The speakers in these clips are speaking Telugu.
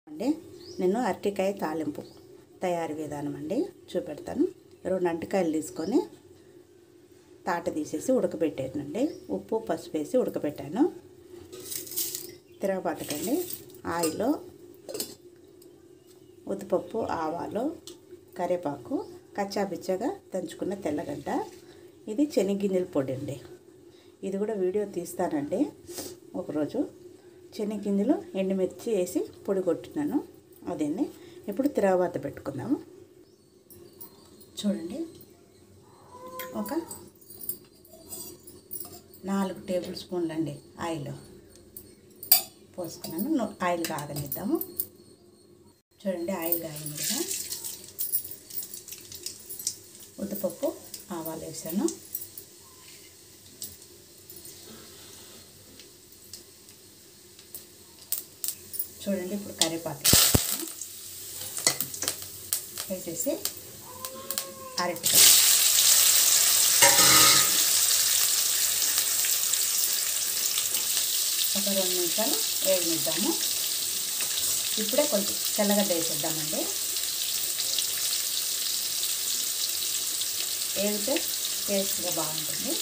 అండి నేను అరటికాయ తాలింపు తయారీ విధానం అండి చూపెడతాను. 2 అరటికాయలు తీసుకొని తాట తీసేసి ఉడకబెట్టానండి. ఉప్పు పసుపు వేసి ఉడకబెట్టాను. తిరగబాతకండి ఆయిల్, ఉద్దిపప్పు, ఆవాలు, కరివేపాకు, కచ్చాపిచ్చగా దంచుకున్న తెల్లగడ్డ, ఇది శనగగింజల పొడి అండి. ఇది కూడా వీడియో తీస్తానండి ఒకరోజు. శనగగింజలు, ఎండుమిర్చి వేసి పొడి కొట్టినాను అదండి. ఇప్పుడు తిరగబాత పెట్టుకుందాము. చూడండి, ఒక 4 టేబుల్ స్పూన్లు అండి ఆయిల్ పోసుకున్నాను. ఆయిల్ కాగనిద్దాము. చూడండి, ఆయిల్ కాగింది కదా. ఉద్దిపప్పు, ఆవాలు వేసాను. చూడండి, ఇప్పుడు కరివేపాకు వేసేసి అరటికాయ ఒక 2 నిమిషాలు వేగనిద్దాము. ఇప్పుడే కొంచెం తెల్లగడ్డ వేసేద్దామండి. వేగితే టేస్ట్గా బాగుంటుంది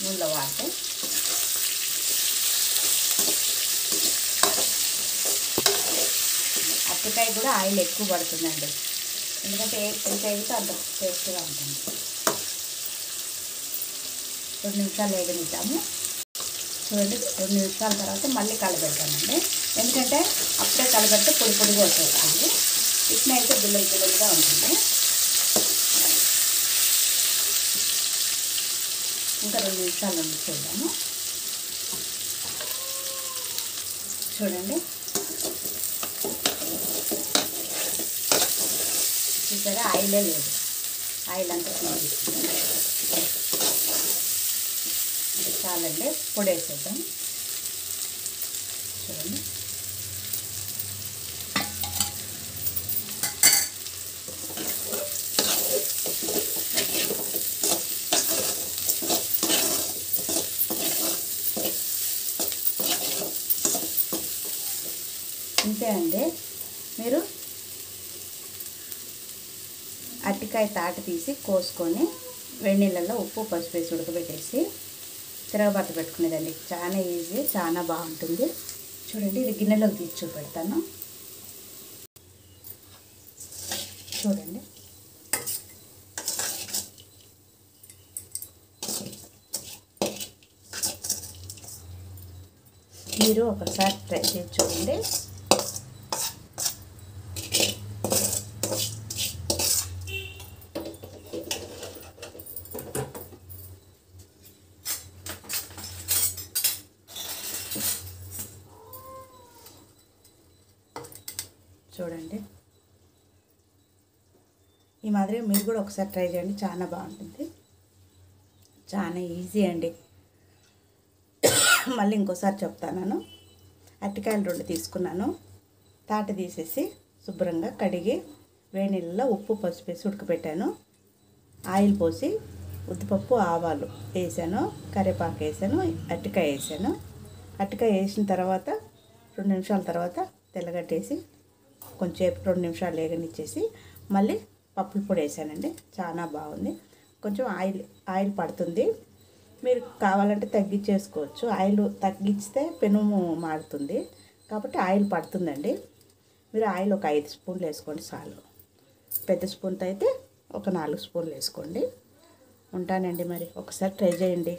నూనెలో వాడితే. అరటికాయ కూడా ఆయిల్ ఎక్కువ పడుతుందండి, ఎందుకంటే ఎంత వేగితే అంత టేస్ట్గా ఉంటుంది. 2 నిమిషాలు వేగనిద్దాము. చూడండి, 2 నిమిషాల తర్వాత మళ్ళీ కలబెడతానండి. ఎందుకంటే అప్పుడే కలబెడితే పొడి పొడిగా వచ్చేస్తుంది. ఇట్లా అయితే బిల్లలుగా ఉంటుంది. ఇంకా 2 నిమిషాలు ఉండి చూద్దాము. చూడండి, చూసారా, ఆయిలే లేదు, ఆయిల్ అంతా తీసేస్తుంది. చాలండి, పొడి వేసేద్దాం. చూడండి, ఇంతే అండి. మీరు అరటికాయ తాట తీసి కోసుకొని వేడి నీళ్ళల్లో ఉప్పు పసుపు వేసి ఉడకబెట్టేసి తిరగబాత పెట్టుకునేదండి. చాలా ఈజీ, చాలా బాగుంటుంది. చూడండి, ఇది గిన్నెలోకి తీసి చూపెడతాను. చూడండి, మీరు ఒకసారి ట్రై చేసి చూడండి. చూడండి, ఈ మాదిరి మీరు కూడా ఒకసారి ట్రై చేయండి, చాలా బాగుంటుంది. చాలా ఈజీ అండి. మళ్ళీ ఇంకోసారి చెప్తాను. అరటికాయలు 2 తీసుకున్నాను. తాట తీసేసి శుభ్రంగా కడిగి వేడి నీళ్ళలో ఉప్పు పసుపు వేసి ఉడకబెట్టాను. ఆయిల్ పోసి ఉద్దిపప్పు, ఆవాలు వేసాను, కరివేపాకు వేసాను, అరటికాయ వేసాను. అరటికాయ వేసిన తర్వాత 2 నిమిషాల తర్వాత తెల్లగడ్డ వేసి కొంచెం 2 నిమిషాలు వేగనిచ్చేసి మళ్ళీ పప్పుల పొడి వేసానండి. చాలా బాగుంది. కొంచెం ఆయిల్ పడుతుంది, మీరు కావాలంటే తగ్గించేసుకోవచ్చు. ఆయిల్ తగ్గిస్తే పెనుము మారుతుంది కాబట్టి ఆయిల్ పడుతుందండి. మీరు ఆయిల్ ఒక 5 స్పూన్లు వేసుకోండి చాలు. పెద్ద స్పూన్తో అయితే ఒక 4 స్పూన్లు వేసుకోండి. ఉంటానండి, మరి ఒకసారి ట్రై చేయండి.